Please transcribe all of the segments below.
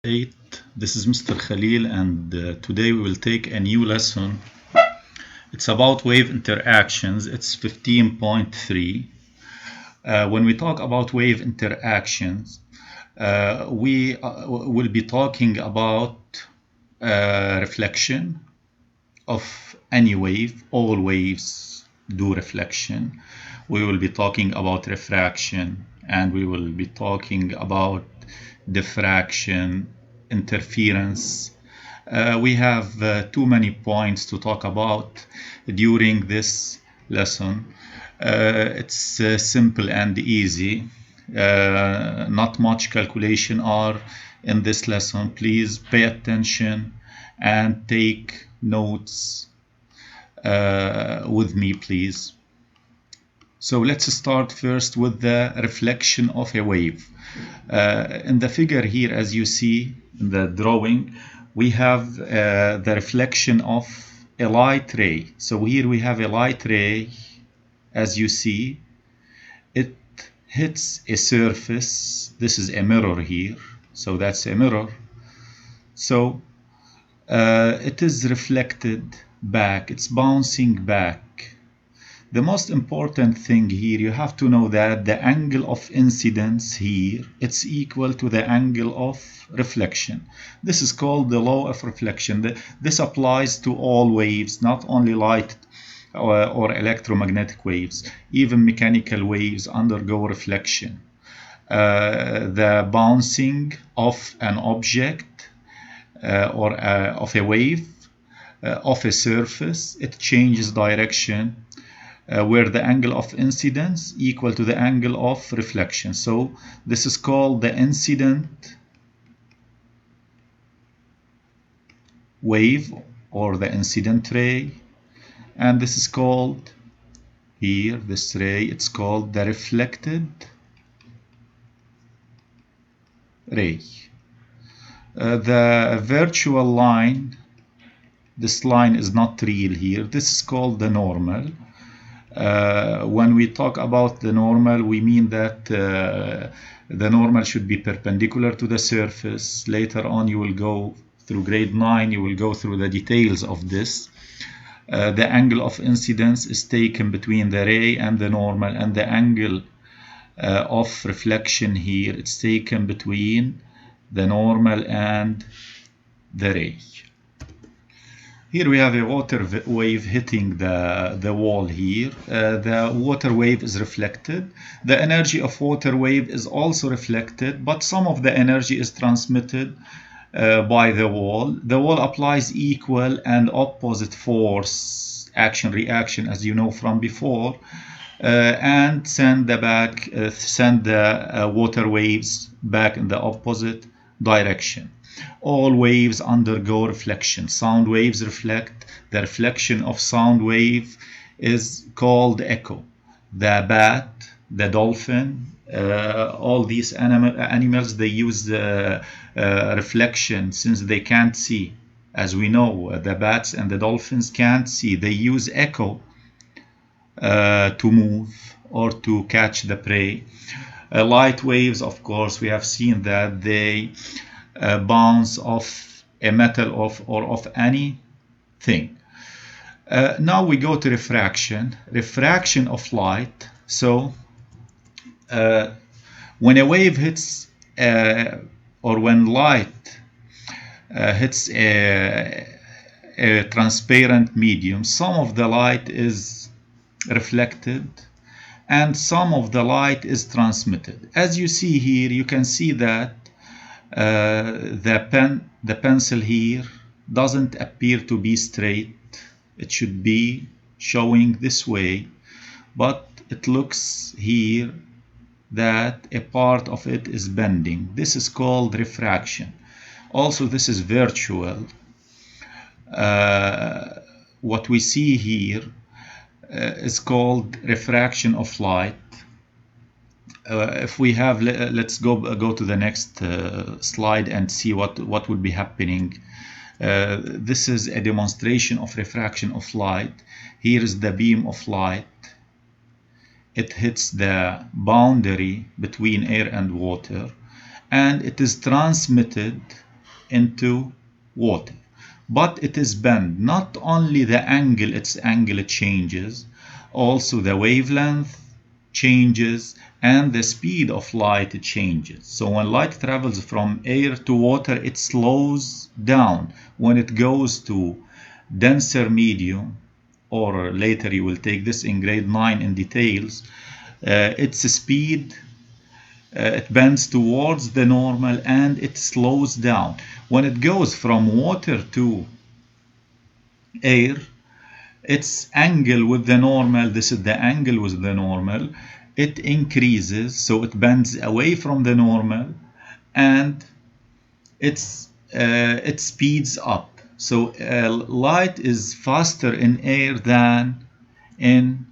8. This is Mr. Khalil, and today we will take a new lesson. It's about wave interactions. It's 15.3. When we talk about wave interactions, we will be talking about reflection of any wave. All waves do reflection. We will be talking about refraction, and we will be talking about diffraction, interference. We have too many points to talk about during this lesson. It's simple and easy. Not much calculation are in this lesson. Please pay attention and take notes with me, please. So let's start first with the reflection of a wave. In the figure here, as you see in the drawing, we have the reflection of a light ray. So here we have a light ray, as you see. It hits a surface. This is a mirror here, so that's a mirror. So it is reflected back, it's bouncing back. The most important thing here, you have to know that the angle of incidence here, it's equal to the angle of reflection. This is called the law of reflection. This applies to all waves, not only light or electromagnetic waves. Even mechanical waves undergo reflection. The bouncing of an object or of a wave of a surface, it changes direction where the angle of incidence equal to the angle of reflection. So this is called the incident wave or the incident ray, and this is called here, this ray, it's called the reflected ray. The virtual line, this line is not real here, this is called the normal. When we talk about the normal, we mean that the normal should be perpendicular to the surface. Later on, you will go through grade 9, you will go through the details of this. The angle of incidence is taken between the ray and the normal, and the angle of reflection here, it's taken between the normal and the ray. Here we have a water wave hitting the wall here. The water wave is reflected. The energy of water wave is also reflected, but some of the energy is transmitted by the wall. The wall applies equal and opposite force, action, reaction, as you know from before, and send the water waves back in the opposite direction. All waves undergo reflection. Sound waves reflect. The reflection of sound wave is called echo. The bat, the dolphin, all these animals, they use reflection since they can't see. As we know, the bats and the dolphins can't see. They use echo to move or to catch the prey. Light waves, of course, we have seen that they bounce off a metal or of anything. Now we go to refraction. Refraction of light. So when a wave hits or when light hits a transparent medium, some of the light is reflected and some of the light is transmitted. As you see here, you can see that the pencil here doesn't appear to be straight. It should be showing this way, but it looks here that a part of it is bending. This is called refraction. Also, this is virtual. What we see here is called refraction of light. If we have, let's go to the next slide and see what would be happening. This is a demonstration of refraction of light. Here is the beam of light. It hits the boundary between air and water, and it is transmitted into water. But it is bent. Not only the angle, its angle changes, also the wavelength changes and the speed of light changes. So when light travels from air to water, it slows down. When it goes to denser medium, or later you will take this in grade 9 in details, its speed it bends towards the normal and it slows down. When it goes from water to air, its angle with the normal, this is the angle with the normal, it increases, so it bends away from the normal and it speeds up. So light is faster in air than in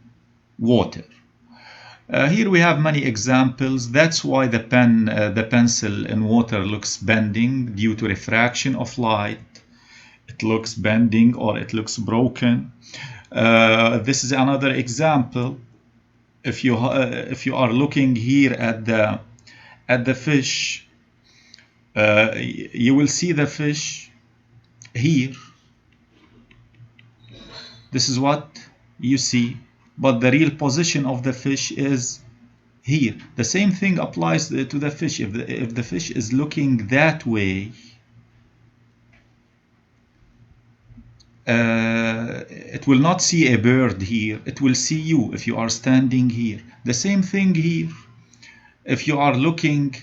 water. Here we have many examples. That's why the pencil in water looks bending due to refraction of light. It looks bending or it looks broken. This is another example. If you are looking here at the fish, you will see the fish here. This is what you see, but the real position of the fish is here. The same thing applies to the fish. If the fish is looking that way, it will not see a bird here. It will see you if you are standing here. The same thing here. If you are looking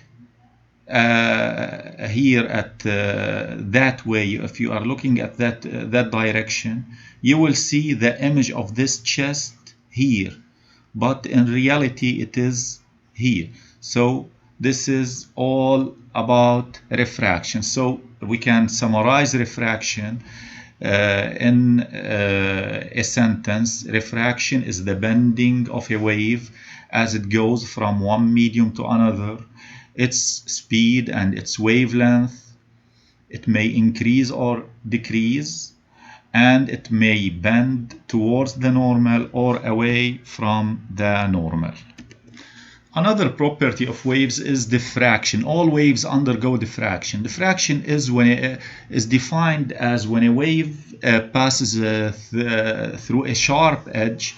here at that way, if you are looking at that direction, you will see the image of this chest here, but in reality it is here. So this is all about refraction. So we can summarize refraction in a sentence. Refraction is the bending of a wave as it goes from one medium to another. Its speed and its wavelength, it may increase or decrease, and it may bend towards the normal or away from the normal. Another property of waves is diffraction. All waves undergo diffraction. Diffraction is defined as when a wave passes through a sharp edge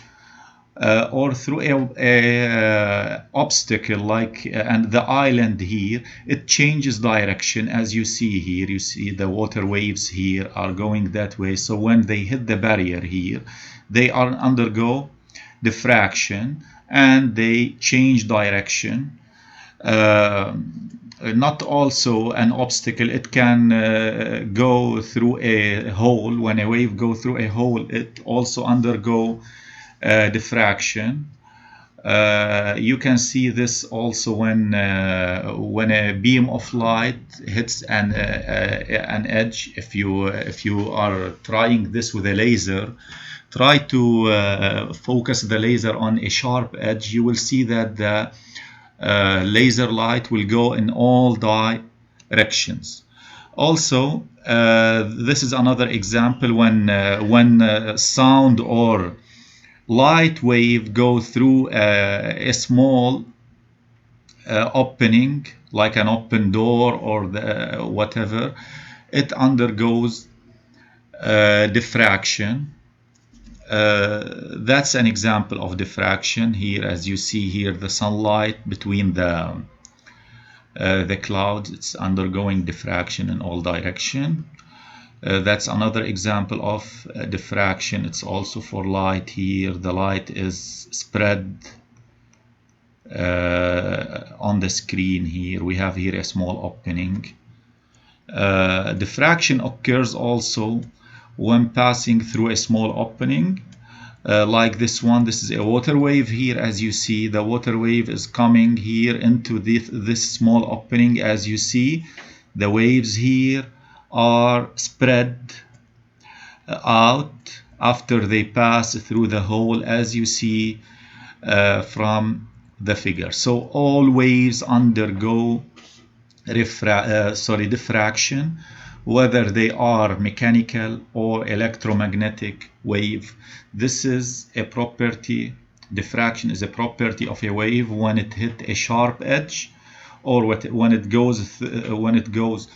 or through a obstacle, like and the island here, it changes direction. As you see here, you see the water waves here are going that way. So when they hit the barrier here, they are undergo diffraction and they change direction. Not also an obstacle, it can go through a hole. When a wave goes through a hole, it also undergo diffraction. You can see this also when a beam of light hits an edge. If you are trying this with a laser, try to focus the laser on a sharp edge. You will see that the laser light will go in all directions. Also, this is another example when sound or light wave go through a small opening, like an open door or whatever, it undergoes diffraction. That's an example of diffraction here. As you see here, the sunlight between the clouds, it's undergoing diffraction in all directions. That's another example of diffraction. It's also for light here. The light is spread on the screen here. We have here a small opening. Diffraction occurs also when passing through a small opening, like this one. This is a water wave here. As you see, the water wave is coming here into this small opening. As you see, the waves here are spread out after they pass through the hole, as you see from the figure. So all waves undergo diffraction, whether they are mechanical or electromagnetic wave. This is a property. Diffraction is a property of a wave when it hit a sharp edge, or when it goes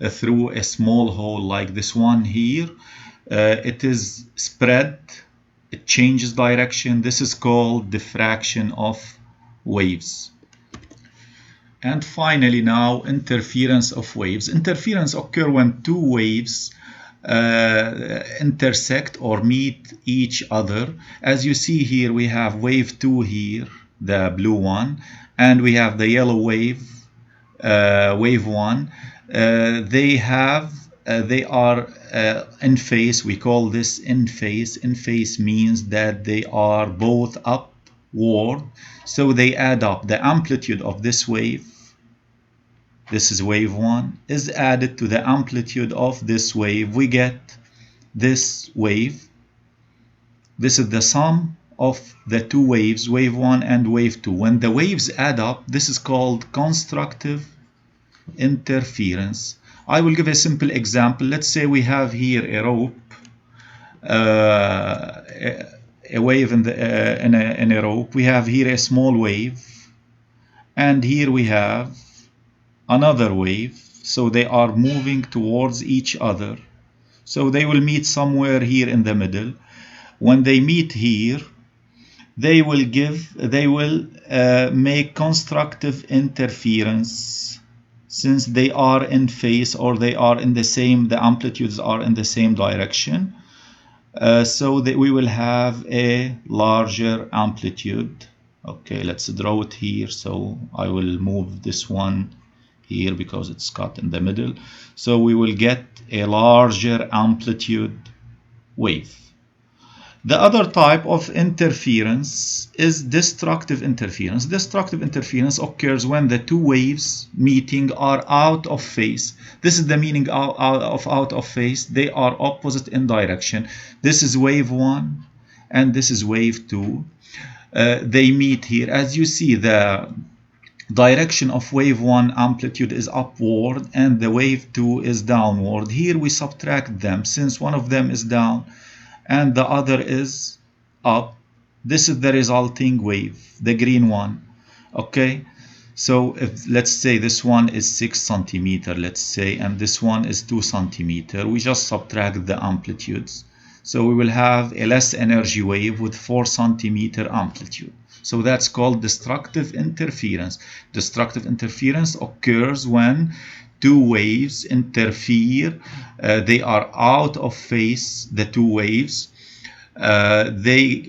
through a small hole like this one here. It is spread, it changes direction. This is called diffraction of waves. And finally now, interference of waves. Interference occurs when two waves intersect or meet each other. As you see here, we have wave 2 here, the blue one, and we have the yellow wave, wave 1. They are in phase. We call this in phase. In phase means that they are both upward, so they add up. The amplitude of this wave, this is wave 1, is added to the amplitude of this wave. We get this wave. This is the sum of the two waves, wave 1 and wave 2. When the waves add up, this is called constructive interference. I will give a simple example. Let's say we have here a rope, a wave in a rope. We have here a small wave, and here we have another wave. So they are moving towards each other. So they will meet somewhere here in the middle. When they meet here, they will make constructive interference, since they are in phase, or they are in the same, the amplitudes are in the same direction. So that we will have a larger amplitude. Okay, let's draw it here. So I will move this one here because it's cut in the middle. So we will get a larger amplitude wave. The other type of interference is destructive interference. Destructive interference occurs when the two waves meeting are out of phase. This is the meaning of out of phase. They are opposite in direction. This is wave 1 and this is wave 2. They meet here. As you see, the direction of wave 1 amplitude is upward and the wave 2 is downward. Here we subtract them, since one of them is down and the other is up. This is the resulting wave, the green one. Okay, so if let's say this one is 6 centimeter, let's say, and this one is 2 centimeter, we just subtract the amplitudes. So we will have a less energy wave with 4 centimeter amplitude. So that's called destructive interference. Destructive interference occurs when two waves interfere. They are out of phase, the two waves. They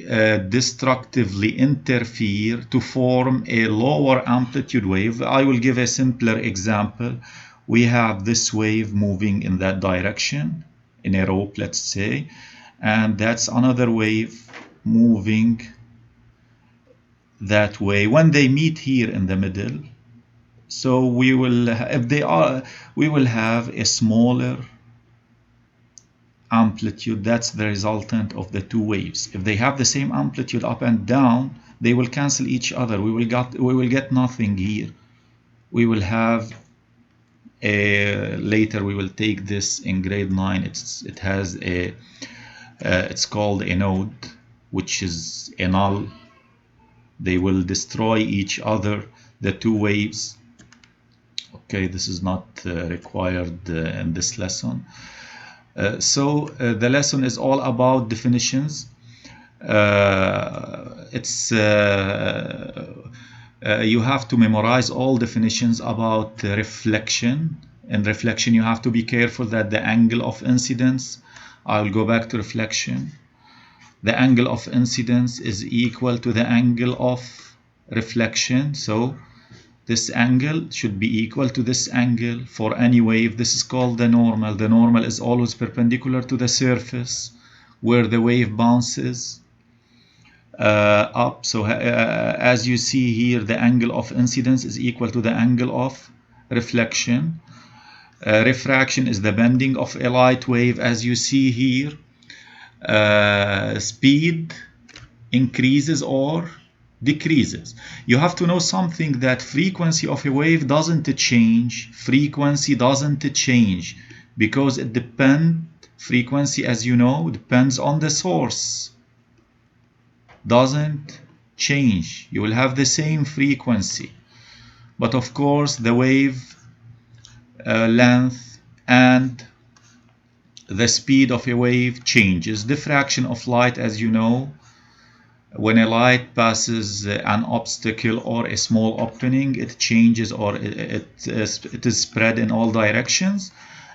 destructively interfere to form a lower amplitude wave. I will give a simpler example. We have this wave moving in that direction in a rope, let's say, and that's another wave moving that way. When they meet here in the middle, so we will, we will have a smaller amplitude. That's the resultant of the two waves. If they have the same amplitude up and down, they will cancel each other. We will get nothing here. We will have later we will take this in grade 9. It has a it's called a node, which is a null. They will destroy each other, the two waves. Okay, this is not required in this lesson. So the lesson is all about definitions. You have to memorize all definitions about reflection. In reflection, you have to be careful that the angle of incidence, I will go back to reflection. The angle of incidence is equal to the angle of reflection. So this angle should be equal to this angle for any wave. This is called the normal. The normal is always perpendicular to the surface where the wave bounces up. So as you see here, the angle of incidence is equal to the angle of reflection. Refraction is the bending of a light wave. As you see here, speed increases or decreases. You have to know something, that frequency of a wave doesn't change. Frequency doesn't change because it depends, frequency, as you know, depends on the source. Doesn't change. You will have the same frequency, but of course the wave length and the speed of a wave changes. Diffraction of light, as you know, when a light passes an obstacle or a small opening, it changes, or it is spread in all directions.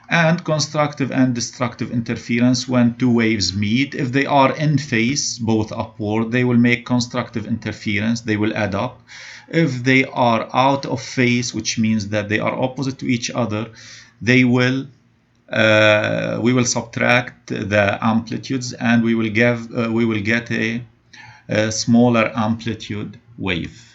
And constructive and destructive interference, when two waves meet, if they are in phase, both upward, they will make constructive interference, they will add up. If they are out of phase, which means that they are opposite to each other, they will we will subtract the amplitudes, and we will get a smaller amplitude wave.